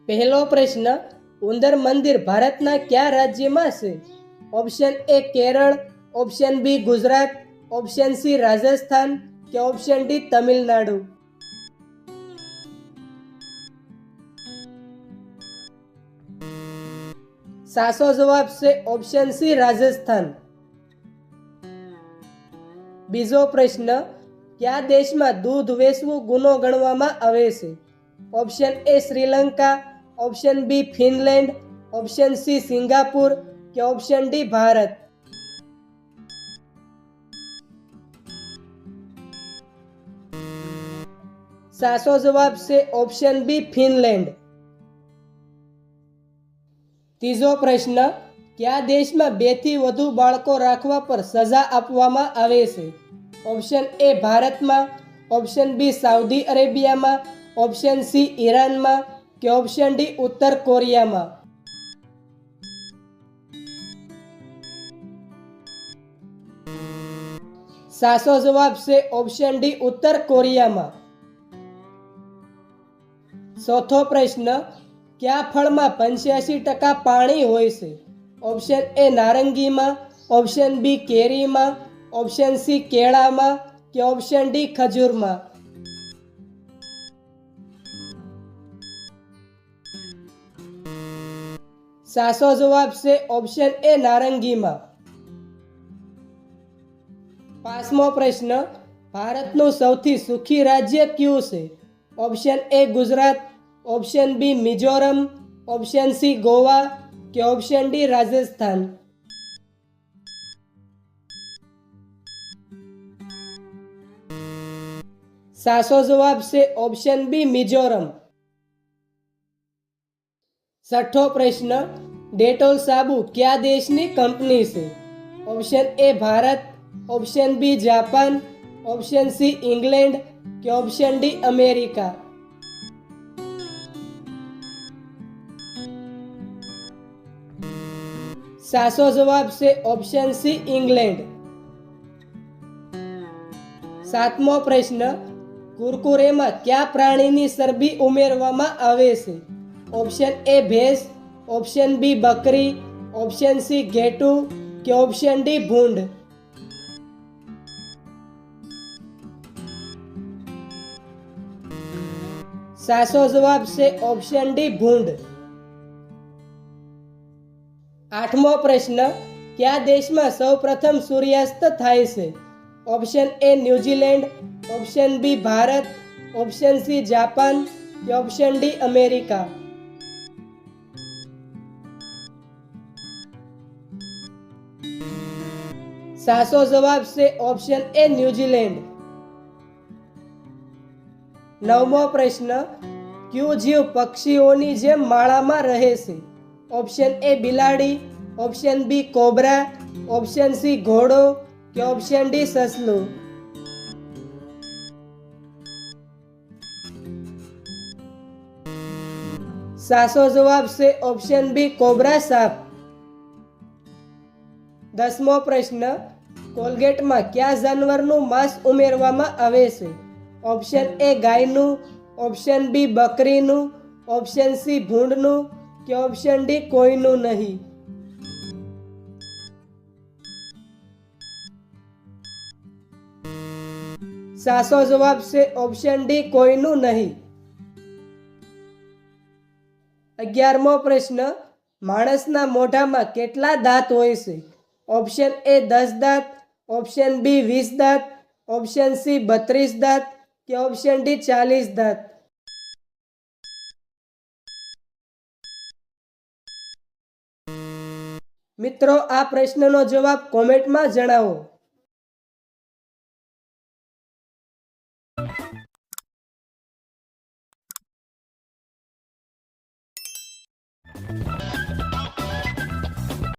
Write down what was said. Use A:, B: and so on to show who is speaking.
A: પહેલો પ્રશ્ન, ઉંદર મંદિર ભારતના કયા રાજ્યમાં છે? Option A Kerala, option B Gujarat, option C Rajasthan કે ઓપ્શન ડી તમિલનાડુ. સાચો જવાબ છે ઓપ્શન સી રાજસ્થાન. બીજો પ્રશ્ન, કયા દેશમાં દૂધ વેચવું ગુનો ગણવામાં આવે છે? Option A Sri Lanka, option B Finland, option C Singapore કે ઓપ્શન ડી ભારત. સાચો જવાબ છે ઓપ્શન બી ફિનલેન્ડ. ત્રીજો પ્રશ્ન, કયા દેશમાં 2 થી વધુ બાળકો રાખવા પર સજા આપવામાં આવે છે? ઓપ્શન એ ભારતમાં, ઓપ્શન બી સાઉદી અરેબિયામાં, ઓપ્શન સી ઈરાનમાં કે ઓપ્શન ડી ઉત્તર કોરિયામાં. સાચો જવાબ છે ઓપ્શન ડી ઉત્તર કોરિયામાં. ચોથો પ્રશ્ન, કયા ફળમાં 85% પાણી હોય છે? ઓપ્શન એ નારંગીમાં, ઓપ્શન બી કેરીમાં, ઓપ્શન સી કેળામાં કે ઓપ્શન ડી ખજૂરમાં. સાચો જવાબ છે ઓપ્શન એ નારંગીમાં. પાંચમો પ્રશ્ન, ભારતનું સૌથી સુખી રાજ્ય કયું છે? Option A Gujarat, option B Mizoram, option C Goa કે ઓપ્શન ડી રાજસ્થાન. સાચો જવાબ છે ઓપ્શન બી મિઝોરમ. છઠ્ઠો પ્રશ્ન, ડેટોલ સાબુ કયા દેશની કંપની છે? Option A Bharat, option B Japan, option C England કે ઓપ્શન ડી અમેરિકા. સાચો જવાબ છે ઓપ્શન સી ઇંગ્લેન્ડ. સાતમો પ્રશ્ન, કુરકુરેમાં કયા પ્રાણીની ચરબી ઉમેરવામાં આવે છે? ઓપ્શન એ ભેંસ, ઓપ્શન બી બકરી, ઓપ્શન સી ઘેટું કે ઓપ્શન ડી ભૂંડ. સાચો જવાબ છે ઓપ્શન ડી ભૂંડ. આઠમો પ્રશ્ન, કયા દેશમાં સૌપ્રથમ સૂર્યાસ્ત થાય છે? Option A New Zealand, option B Bharat, option C Japan કે ઓપ્શન ડી અમેરિકા. સાચો જવાબ છે ઓપ્શન એ ન્યૂઝીલેન્ડ. નવમો પ્રશ્ન, કયું જીવ પક્ષીઓની જેમ માળામાં રહે છે? ઓપ્શન એ બિલાડી, option B cobra, option C ઘોડો કે ઓપ્શન ડી સસલું. સાચો જવાબ છે ઓપ્શન બી કોબરા સાપ. દસમો પ્રશ્ન, કોલગેટમાં કયા જાનવરનું માંસ ઉમેરવામાં આવે છે? ઓપ્શન એ ગાયનું, ઓપ્શન બી બકરીનું, ઓપ્શન સી ભૂંડનું કે ઓપ્શન ડી કોઈનું નહીં. સાચો જવાબ છે ઓપ્શન ડી કોઈનું નહીં. 11મો પ્રશ્ન, માણસના મોઢામાં કેટલા દાંત હોય છે? ઓપ્શન એ 10 દાંત, ઓપ્શન બી 20 દાંત, ઓપ્શન સી 32 દાંત કે ઓપ્શન ડી 40 દાંત. મિત્રો, આ પ્રશ્નનો જવાબ કોમેન્ટમાં જણાવો.